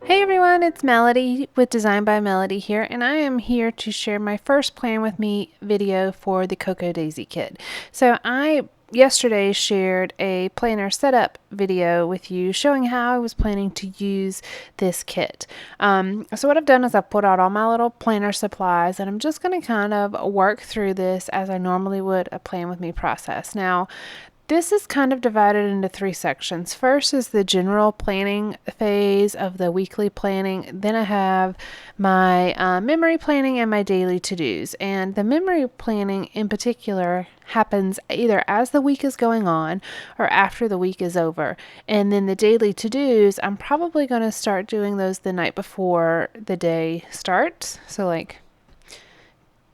Hey everyone, it's Melody with Design by Melody here, and I am here to share my first Plan With Me video for the Cocoa Daisy kit. So I yesterday shared a planner setup video with you showing how I was planning to use this kit. So what I've done is I've pulled out all my little planner supplies, and I'm just going to kind of work through this as I normally would a Plan With Me process. Now, this is kind of divided into three sections. First is the general planning phase of the weekly planning. Then I have my memory planning and my daily to-dos. And the memory planning in particular happens either as the week is going on or after the week is over. And then the daily to-dos, I'm probably going to start doing those the night before the day starts. So like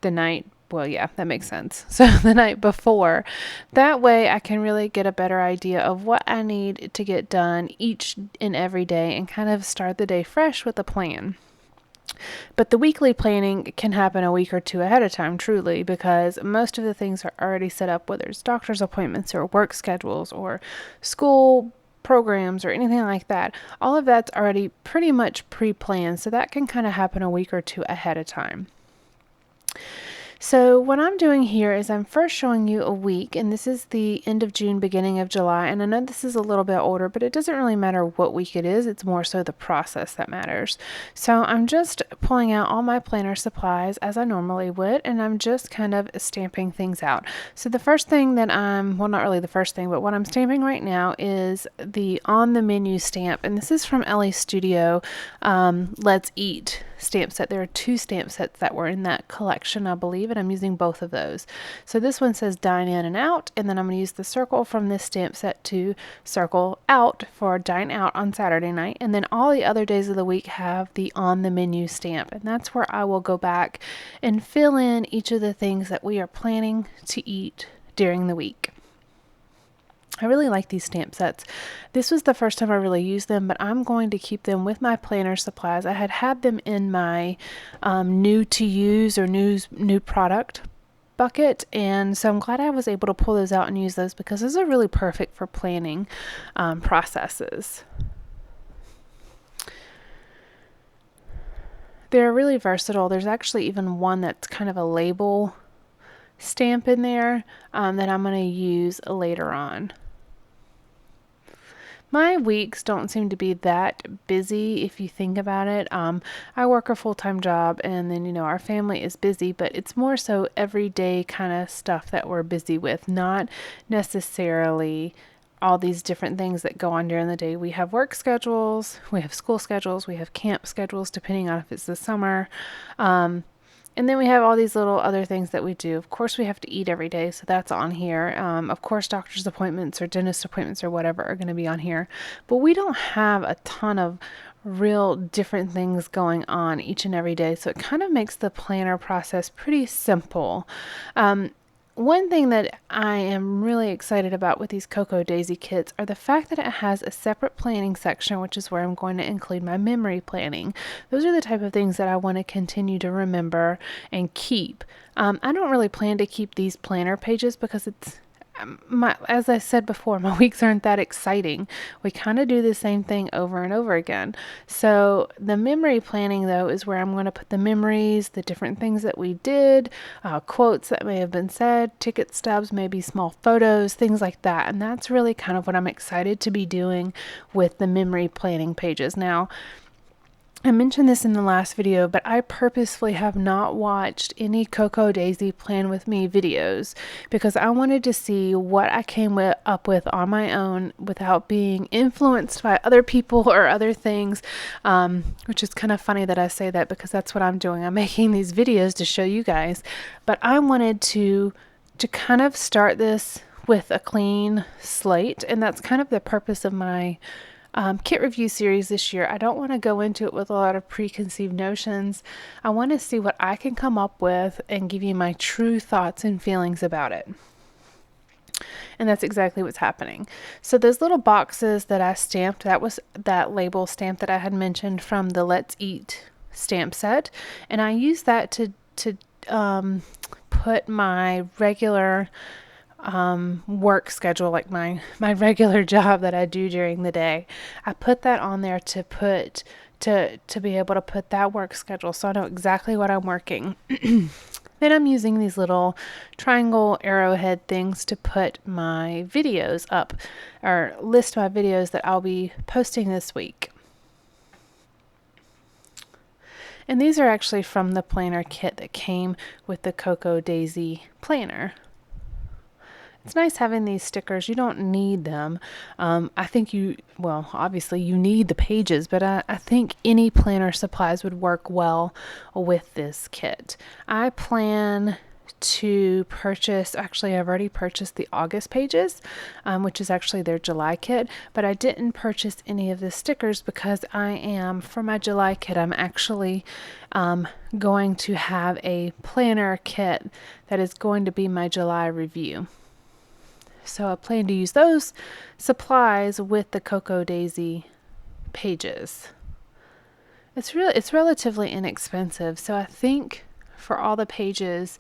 the night, well, yeah, that makes sense. So the night before, that way I can really get a better idea of what I need to get done each and every day and kind of start the day fresh with a plan. But the weekly planning can happen a week or two ahead of time, truly, because most of the things are already set up, whether it's doctor's appointments or work schedules or school programs or anything like that. All of that's already pretty much pre-planned, so that can kind of happen a week or two ahead of time. So what I'm doing here is I'm first showing you a week, and this is the end of June, beginning of July, and I know this is a little bit older, but it doesn't really matter what week it is, it's more so the process that matters. So I'm just pulling out all my planner supplies as I normally would, and I'm just kind of stamping things out. So the first thing that well, not really the first thing, but what I'm stamping right now is the On the Menu stamp, and this is from Ellie Studio Let's Eat stamp set. There are two stamp sets that were in that collection, I believe, and I'm using both of those. So this one says dine in and out, and then I'm going to use the circle from this stamp set to circle out for dine out on Saturday night, and then all the other days of the week have the on the menu stamp, and that's where I will go back and fill in each of the things that we are planning to eat during the week. I really like these stamp sets. This was the first time I really used them, but I'm going to keep them with my planner supplies. I had them in my new to use or new product bucket, and so I'm glad I was able to pull those out and use those because those are really perfect for planning processes. They're really versatile. There's actually even one that's kind of a label stamp in there that I'm going to use later on. My weeks don't seem to be that busy if you think about it. I work a full-time job, and then, our family is busy, but it's more so everyday kind of stuff that we're busy with, not necessarily all these different things that go on during the day. We have work schedules, we have school schedules, we have camp schedules, depending on if it's the summer. And then we have all these little other things that we do. Of course, we have to eat every day, so that's on here. Of course, doctor's appointments or dentist appointments or whatever are going to be on here. But we don't have a ton of real different things going on each and every day, so it kind of makes the planner process pretty simple. One thing that I am really excited about with these Cocoa Daisy kits are the fact that it has a separate planning section, which is where I'm going to include my memory planning. Those are the type of things that I want to continue to remember and keep. I don't really plan to keep these planner pages because it's as I said before, my weeks aren't that exciting. We kind of do the same thing over and over again. So the memory planning, though, is where I'm going to put the memories, the different things that we did, quotes that may have been said, ticket stubs, maybe small photos, things like that. And that's really kind of what I'm excited to be doing with the memory planning pages. Now, I mentioned this in the last video, but I purposefully have not watched any Cocoa Daisy Plan With Me videos because I wanted to see what I came up with on my own without being influenced by other people or other things, which is kind of funny that I say that because that's what I'm doing. I'm making these videos to show you guys, but I wanted to kind of start this with a clean slate, and that's kind of the purpose of my kit review series this year. I don't want to go into it with a lot of preconceived notions. I want to see what I can come up with and give you my true thoughts and feelings about it. And that's exactly what's happening. So those little boxes that I stamped, that was that label stamp that I had mentioned from the Let's Eat stamp set, and I used that to put my regular work schedule, like my regular job that I do during the day. I put that on there to put to be able to put that work schedule so I know exactly what I'm working. Then I'm using these little triangle arrowhead things to put my videos up, or list my videos that I'll be posting this week. And these are actually from the planner kit that came with the Cocoa Daisy planner. It's nice having these stickers. You don't need them. I think well, obviously you need the pages, but I think any planner supplies would work well with this kit. I plan to purchase, actually I've already purchased the August pages, which is actually their July kit, but I didn't purchase any of the stickers because for my July kit, I'm actually going to have a planner kit that is going to be my July review. So I plan to use those supplies with the Cocoa Daisy pages. It's relatively inexpensive. So I think for all the pages,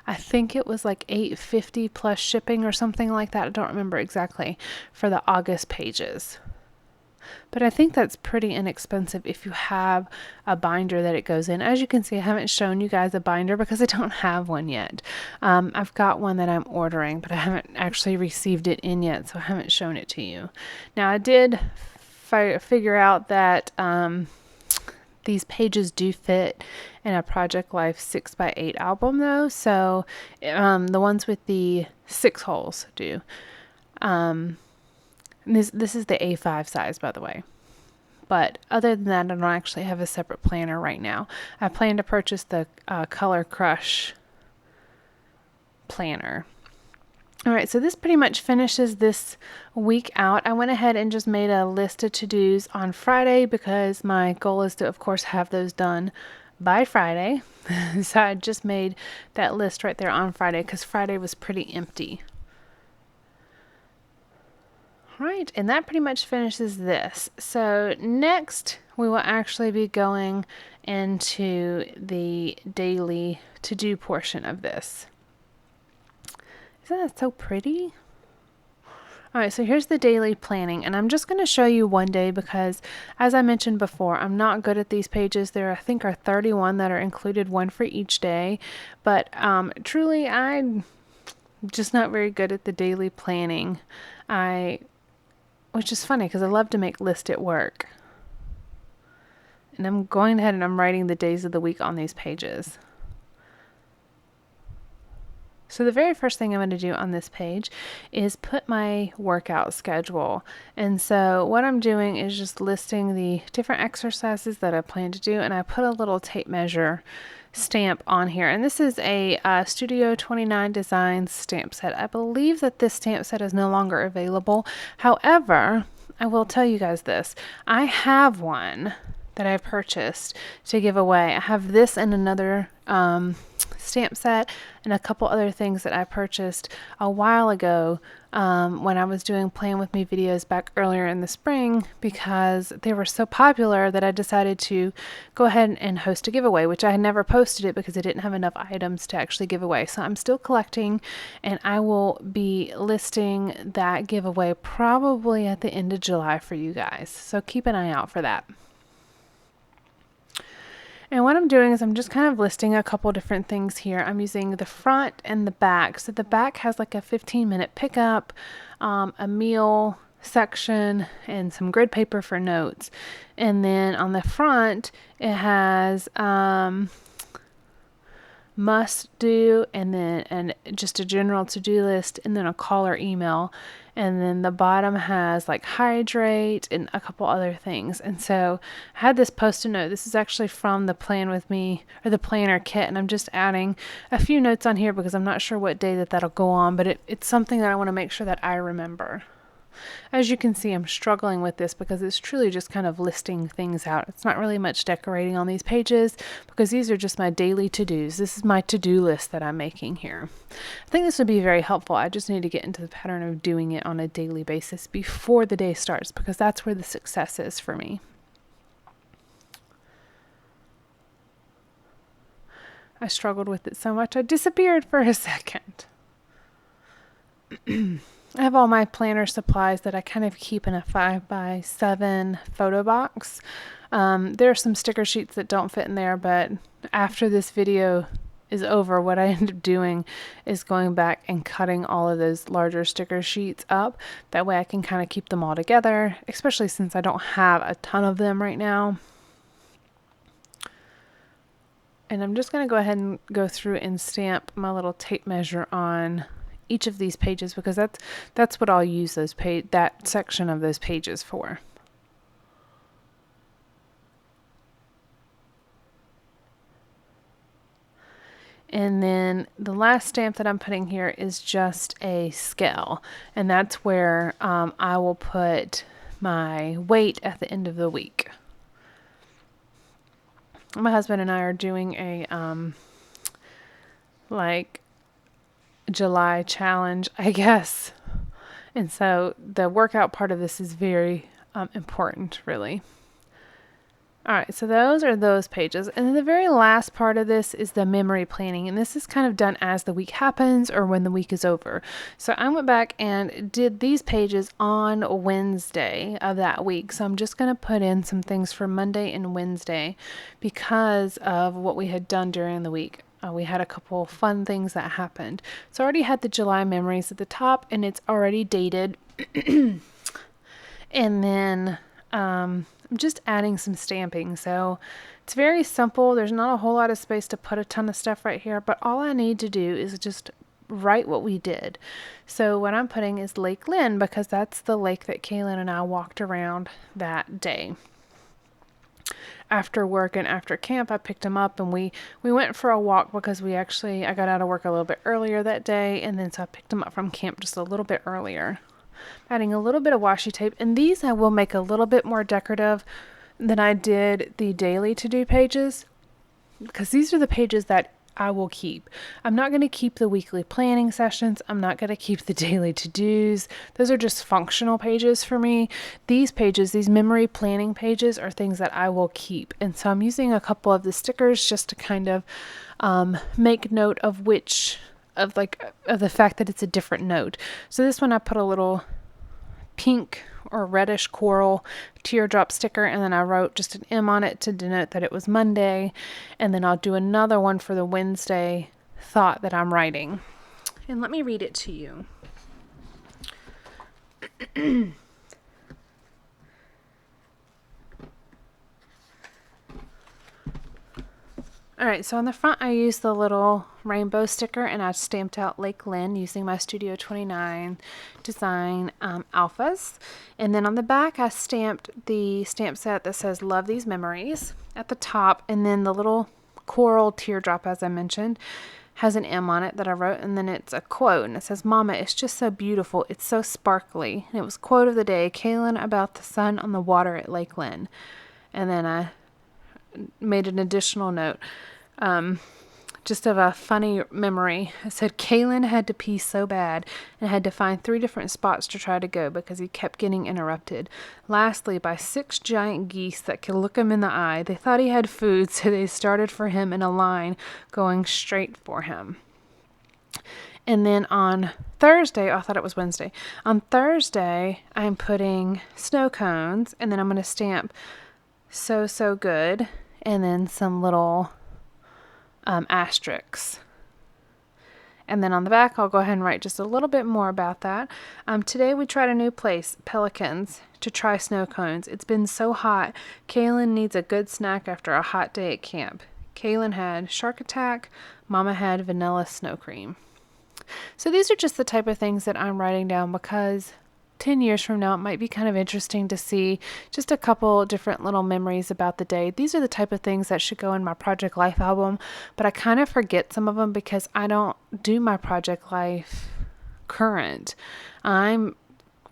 I think it was like $8.50 plus shipping or something like that. I don't remember exactly for the August pages. But I think that's pretty inexpensive if you have a binder that it goes in. As you can see, I haven't shown you guys a binder because I don't have one yet. I've got one that I'm ordering, but I haven't actually received it in yet, so I haven't shown it to you. Now, I did figure out that these pages do fit in a Project Life 6x8 album, though. So the ones with the 6 holes do. This is the A5 size, by the way. But other than that, I don't actually have a separate planner right now. I plan to purchase the Color Crush planner. All right, so this pretty much finishes this week out. I went ahead and just made a list of to-dos on Friday because my goal is to, of course, have those done by Friday. So I just made that list right there on Friday because Friday was pretty empty. Right, and that pretty much finishes this. So next we will actually be going into the daily to-do portion of this. Isn't that so pretty? All right, so here's the daily planning, and I'm just going to show you one day because, as I mentioned before, I'm not good at these pages. There, I think, are 31 that are included, one for each day, but truly, I'm just not very good at the daily planning. Which is funny because I love to make lists at work. And I'm going ahead and I'm writing the days of the week on these pages. So the very first thing I'm going to do on this page is put my workout schedule. And so what I'm doing is just listing the different exercises that I plan to do, and I put a little tape measure stamp on here. And this is a Studio 29 Designs stamp set. I believe that this stamp set is no longer available. However, I will tell you guys this. I have one that I purchased to give away. I have this and another stamp set and a couple other things that I purchased a while ago when I was doing Plan With Me videos back earlier in the spring because they were so popular that I decided to go ahead and host a giveaway, which I had never posted it because I didn't have enough items to actually give away. So I'm still collecting, and I will be listing that giveaway probably at the end of July for you guys. So keep an eye out for that. And what I'm doing is I'm just kind of listing a couple different things here. I'm using the front and the back. So the back has like a 15-minute pickup, a meal section, and some grid paper for notes. And then on the front, it has must do, and then just a general to-do list, and then a call or email. And then the bottom has like hydrate and a couple other things. And so I had this post-it note. This is actually from the Plan With Me, or the planner kit, and I'm just adding a few notes on here because I'm not sure what day that'll go on, but it's something that I want to make sure that I remember. As you can see, I'm struggling with this because it's truly just kind of listing things out. It's not really much decorating on these pages because these are just my daily to-dos. This is my to-do list that I'm making here. I think this would be very helpful. I just need to get into the pattern of doing it on a daily basis before the day starts because that's where the success is for me. I struggled with it so much I disappeared for a second. I have all my planner supplies that I kind of keep in a 5x7 photo box. There are some sticker sheets that don't fit in there, but after this video is over, what I end up doing is going back and cutting all of those larger sticker sheets up. That way I can kind of keep them all together, especially since I don't have a ton of them right now. And I'm just going to go ahead and go through and stamp my little tape measure on each of these pages, because that's what I'll use that section of those pages for. And then the last stamp that I'm putting here is just a scale, and that's where I will put my weight at the end of the week. My husband and I are doing a like July challenge, I guess, and so the workout part of this is very important, really. All right, so those are those pages. And then the very last part of this is the memory planning. And this is kind of done as the week happens or when the week is over. So I went back and did these pages on Wednesday of that week. So I'm just going to put in some things for Monday and Wednesday because of what we had done during the week. We had a couple fun things that happened. So I already had the July memories at the top, and it's already dated. And then I'm just adding some stamping. So it's very simple. There's not a whole lot of space to put a ton of stuff right here, but all I need to do is just write what we did. So what I'm putting is Lake Lynn, because that's the lake that Kaylin and I walked around that day. After work and after camp, I picked him up and we went for a walk because I got out of work a little bit earlier that day, and then so I picked him up from camp just a little bit earlier. Adding a little bit of washi tape, and these I will make a little bit more decorative than I did the daily to-do pages, because these are the pages that I will keep. I'm not going to keep the weekly planning sessions. I'm not going to keep the daily to-dos. Those are just functional pages for me. These pages, these memory planning pages, are things that I will keep. And so I'm using a couple of the stickers just to kind of make note of of the fact that it's a different note. So this one I put a little pink or reddish coral teardrop sticker, and then I wrote just an M on it to denote that it was Monday, and then I'll do another one for the Wednesday thought that I'm writing. And let me read it to you. All right, so on the front I used the little rainbow sticker, and I stamped out Lake Lynn using my Studio 29 design alphas. And then on the back I stamped the stamp set that says "Love These Memories" at the top, and then the little coral teardrop, as I mentioned, has an M on it that I wrote, and then it's a quote, and it says, "Mama, it's just so beautiful. It's so sparkly." And it was quote of the day, Kaylin, about the sun on the water at Lake Lynn. And then I made an additional note just of a funny memory. I said Kaylin had to pee so bad and had to find 3 different spots to try to go because he kept getting interrupted. Lastly, by 6 giant geese that could look him in the eye. They thought he had food, so they started for him in a line going straight for him. And then on Thursday, I thought it was Wednesday. On Thursday, I'm putting snow cones, and then I'm going to stamp so good, and then some little asterisks. And then on the back, I'll go ahead and write just a little bit more about that. Today we tried a new place, Pelicans, to try snow cones. It's been so hot. Kaylin needs a good snack after a hot day at camp. Kaylin had shark attack. Mama had vanilla snow cream. So these are just the type of things that I'm writing down because 10 years from now, it might be kind of interesting to see just a couple different little memories about the day. These are the type of things that should go in my Project Life album, but I kind of forget some of them because I don't do my Project Life current. I'm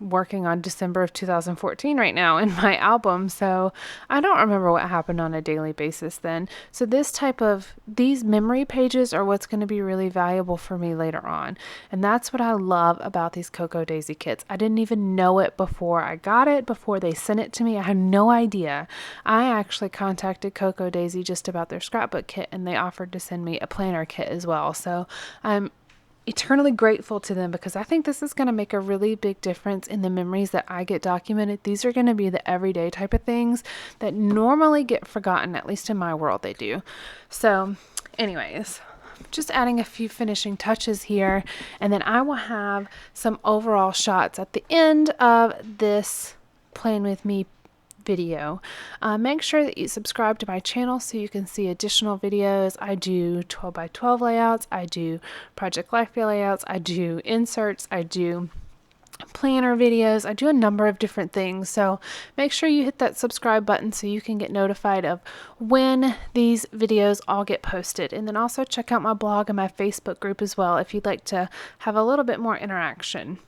working on December of 2014 right now in my album, so I don't remember what happened on a daily basis then. So these memory pages are what's going to be really valuable for me later on, and that's what I love about these Cocoa Daisy kits. I didn't even know it before I got it, before they sent it to me. I had no idea. I actually contacted Cocoa Daisy just about their scrapbook kit, and they offered to send me a planner kit as well. So I'm eternally grateful to them, because I think this is going to make a really big difference in the memories that I get documented. These are going to be the everyday type of things that normally get forgotten, at least in my world they do. So anyways, just adding a few finishing touches here, and then I will have some overall shots at the end of this Plan With Me video. Make sure that you subscribe to my channel so you can see additional videos. I do 12 by 12 layouts, I do Project Life layouts, I do inserts, I do planner videos, I do a number of different things. So make sure you hit that subscribe button so you can get notified of when these videos all get posted. And then also check out my blog and my Facebook group as well if you'd like to have a little bit more interaction.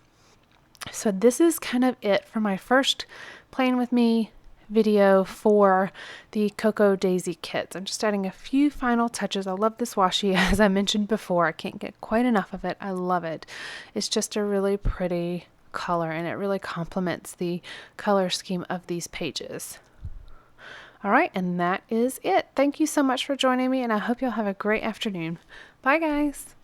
So this is kind of it for my first Plan With Me video for the Cocoa Daisy kits. I'm just adding a few final touches. I love this washi, as I mentioned before. I can't get quite enough of it. I love it. It's just a really pretty color, and it really complements the color scheme of these pages. All right, and that is it. Thank you so much for joining me, and I hope you'll have a great afternoon. Bye, guys.